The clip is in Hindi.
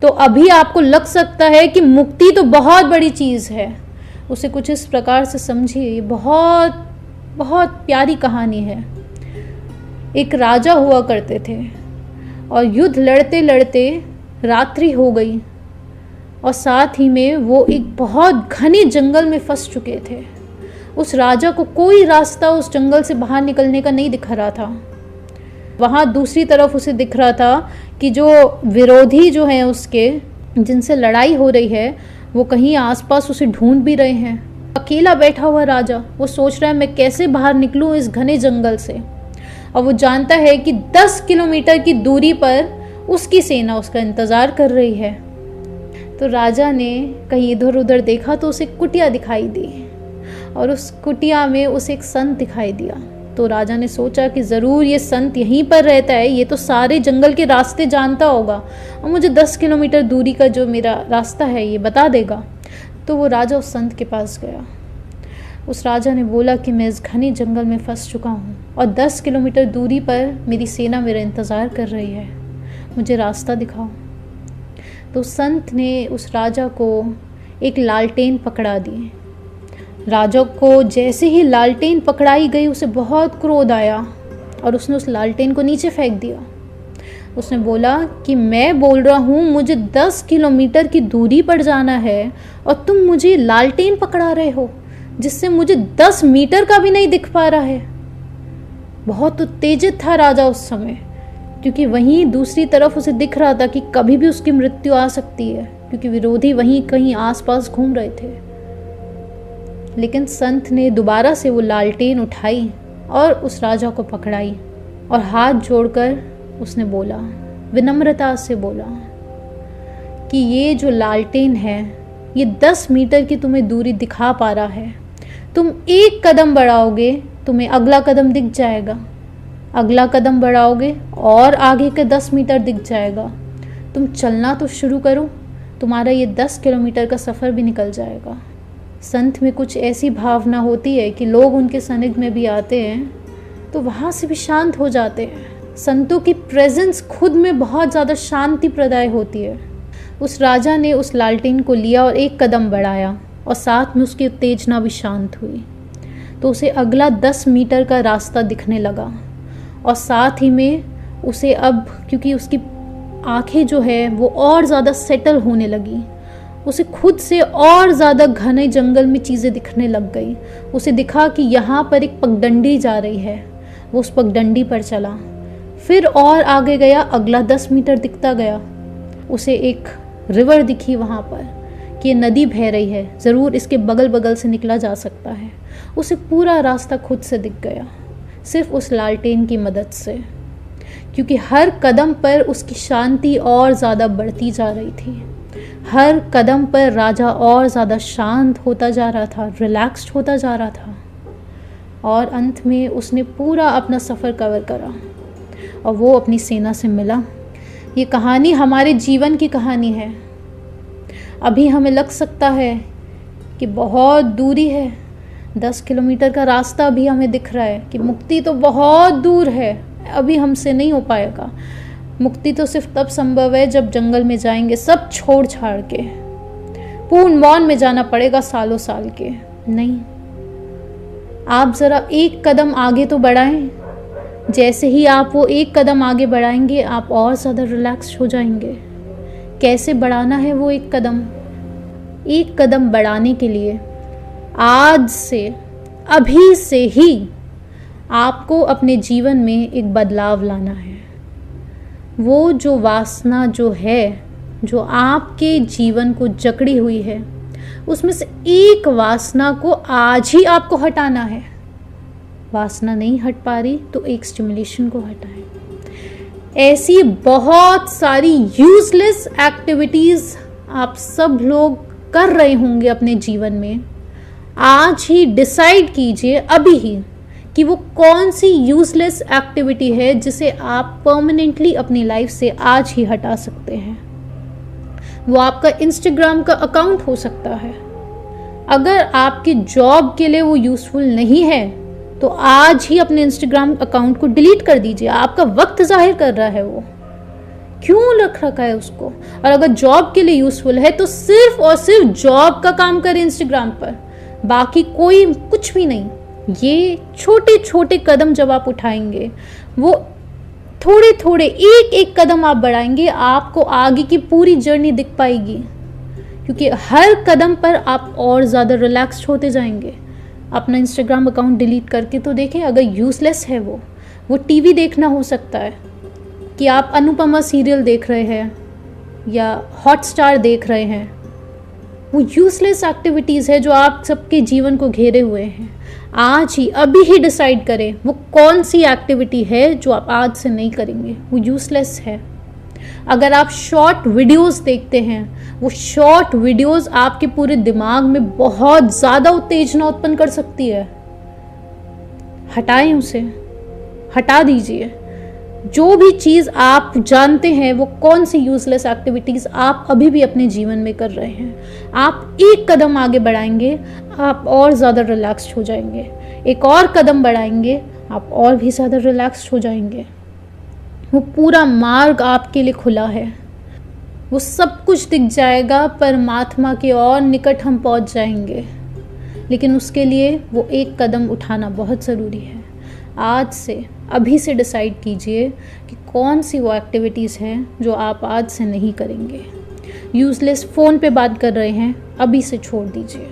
तो अभी आपको लग सकता है कि मुक्ति तो बहुत बड़ी चीज़ है। उसे कुछ इस प्रकार से समझिए, ये बहुत बहुत प्यारी कहानी है। एक राजा हुआ करते थे और युद्ध लड़ते लड़ते रात्रि हो गई और साथ ही में वो एक बहुत घने जंगल में फंस चुके थे। उस राजा को कोई रास्ता उस जंगल से बाहर निकलने का नहीं दिख रहा था। वहाँ दूसरी तरफ उसे दिख रहा था कि जो विरोधी जो हैं उसके, जिनसे लड़ाई हो रही है, वो कहीं आसपास उसे ढूंढ भी रहे हैं। अकेला बैठा हुआ राजा, वो सोच रहा है मैं कैसे बाहर निकलूं इस घने जंगल से। और वो जानता है कि 10 किलोमीटर की दूरी पर उसकी सेना उसका इंतज़ार कर रही है। तो राजा ने कहीं इधर उधर देखा तो उसे कुटिया दिखाई दी और उस कुटिया में उसे एक संत दिखाई दिया। तो राजा ने सोचा कि ज़रूर ये संत यहीं पर रहता है, ये तो सारे जंगल के रास्ते जानता होगा और मुझे 10 किलोमीटर दूरी का जो मेरा रास्ता है ये बता देगा। तो वो राजा उस संत के पास गया। उस राजा ने बोला कि मैं इस घने जंगल में फंस चुका हूँ और 10 किलोमीटर दूरी पर मेरी सेना मेरा इंतज़ार कर रही है, मुझे रास्ता दिखाओ। तो संत ने उस राजा को एक लालटेन पकड़ा दी। राजा को जैसे ही लालटेन पकड़ाई गई उसे बहुत क्रोध आया और उसने उस लालटेन को नीचे फेंक दिया। उसने बोला कि मैं बोल रहा हूँ मुझे 10 किलोमीटर की दूरी पर जाना है और तुम मुझे लालटेन पकड़ा रहे हो जिससे मुझे 10 मीटर का भी नहीं दिख पा रहा है। बहुत उत्तेजित था राजा उस समय, क्योंकि वहीं दूसरी तरफ उसे दिख रहा था कि कभी भी उसकी मृत्यु आ सकती है, क्योंकि विरोधी वहीं कहीं आसपास घूम रहे थे। लेकिन संत ने दोबारा से वो लालटेन उठाई और उस राजा को पकड़ाई और हाथ जोड़कर उसने बोला, विनम्रता से बोला कि ये जो लालटेन है ये 10 मीटर की तुम्हें दूरी दिखा पा रहा है। तुम एक कदम बढ़ाओगे तुम्हें अगला कदम दिख जाएगा, अगला कदम बढ़ाओगे और आगे के 10 मीटर दिख जाएगा। तुम चलना तो शुरू करो, तुम्हारा ये 10 किलोमीटर का सफ़र भी निकल जाएगा। संत में कुछ ऐसी भावना होती है कि लोग उनके सानिध्य में भी आते हैं तो वहाँ से भी शांत हो जाते हैं। संतों की प्रेजेंस खुद में बहुत ज़्यादा शांति प्रदाय होती है। उस राजा ने उस लालटेन को लिया और एक कदम बढ़ाया और साथ में उसकी उत्तेजना भी शांत हुई। तो उसे अगला 10 मीटर का रास्ता दिखने लगा और साथ ही में उसे अब, क्योंकि उसकी आंखें जो है वो और ज़्यादा सेटल होने लगी, उसे खुद से और ज़्यादा घने जंगल में चीज़ें दिखने लग गई। उसे दिखा कि यहाँ पर एक पगडंडी जा रही है। वो उस पगडंडी पर चला, फिर और आगे गया, अगला 10 मीटर दिखता गया। उसे एक रिवर दिखी वहाँ पर कि ये नदी बह रही है, ज़रूर इसके बगल बगल से निकला जा सकता है। उसे पूरा रास्ता खुद से दिख गया, सिर्फ उस लालटेन की मदद से, क्योंकि हर कदम पर उसकी शांति और ज़्यादा बढ़ती जा रही थी। हर कदम पर राजा और ज़्यादा शांत होता जा रहा था, रिलैक्स्ड होता जा रहा था और अंत में उसने पूरा अपना सफ़र कवर करा और वो अपनी सेना से मिला। ये कहानी हमारे जीवन की कहानी है। अभी हमें लग सकता है कि बहुत दूरी है, 10 किलोमीटर का रास्ता अभी हमें दिख रहा है कि मुक्ति तो बहुत दूर है, अभी हमसे नहीं हो पाएगा। मुक्ति तो सिर्फ तब संभव है जब जंगल में जाएंगे सब छोड़ छाड़ के, पूर्ण मौन में जाना पड़ेगा सालों साल के। नहीं, आप ज़रा एक कदम आगे तो बढ़ाएं। जैसे ही आप वो एक कदम आगे बढ़ाएंगे आप और ज़्यादा रिलैक्स हो जाएंगे। कैसे बढ़ाना है वो एक कदम? एक कदम बढ़ाने के लिए आज से, अभी से ही आपको अपने जीवन में एक बदलाव लाना है। वो जो वासना जो है, जो आपके जीवन को जकड़ी हुई है, उसमें से एक वासना को आज ही आपको हटाना है। वासना नहीं हट पा रही तो एक स्टिमुलेशन को हटाएं। ऐसी बहुत सारी यूजलेस एक्टिविटीज़ आप सब लोग कर रहे होंगे अपने जीवन में। आज ही डिसाइड कीजिए अभी ही कि वो कौन सी यूजलेस एक्टिविटी है जिसे आप परमानेंटली अपनी लाइफ से आज ही हटा सकते हैं। वो आपका इंस्टाग्राम का अकाउंट हो सकता है। अगर आपकी जॉब के लिए वो यूज़फुल नहीं है तो आज ही अपने इंस्टाग्राम अकाउंट को डिलीट कर दीजिए। आपका वक्त जाहिर कर रहा है वो, क्यों रख रखा है उसको? और अगर जॉब के लिए यूजफुल है तो सिर्फ और सिर्फ जॉब का काम करें इंस्टाग्राम पर, बाकी कोई कुछ भी नहीं। ये छोटे छोटे कदम जब आप उठाएंगे, वो थोड़े थोड़े एक एक कदम आप बढ़ाएंगे, आपको आगे की पूरी जर्नी दिख पाएगी। क्योंकि हर कदम पर आप और ज़्यादा रिलैक्स्ड होते जाएंगे। अपना इंस्टाग्राम अकाउंट डिलीट करके तो देखें, अगर यूज़लेस है वो टीवी देखना हो सकता है कि आप अनुपमा सीरियल देख रहे हैं या हॉटस्टार देख रहे हैं, वो यूज़लेस एक्टिविटीज़ है जो आप सबके जीवन को घेरे हुए हैं। आज ही अभी ही डिसाइड करें वो कौन सी एक्टिविटी है जो आप आज से नहीं करेंगे, वो यूज़लेस है। अगर आप शॉर्ट वीडियोस देखते हैं, वो शॉर्ट वीडियोस आपके पूरे दिमाग में बहुत ज़्यादा उत्तेजना उत्पन्न कर सकती है। हटाएं उसे, हटा दीजिए। जो भी चीज़ आप जानते हैं वो कौन सी यूज़लेस एक्टिविटीज़ आप अभी भी अपने जीवन में कर रहे हैं, आप एक कदम आगे बढ़ाएंगे, आप और ज़्यादा रिलैक्स्ड हो जाएंगे। एक और कदम बढ़ाएंगे, आप और भी ज़्यादा रिलैक्स्ड हो जाएंगे। वो पूरा मार्ग आपके लिए खुला है, वो सब कुछ दिख जाएगा, परमात्मा के और निकट हम पहुंच जाएंगे। लेकिन उसके लिए वो एक कदम उठाना बहुत ज़रूरी है। आज से, अभी से डिसाइड कीजिए कि कौन सी वो एक्टिविटीज़ हैं जो आप आज से नहीं करेंगे। यूज़लेस फ़ोन पे बात कर रहे हैं, अभी से छोड़ दीजिए।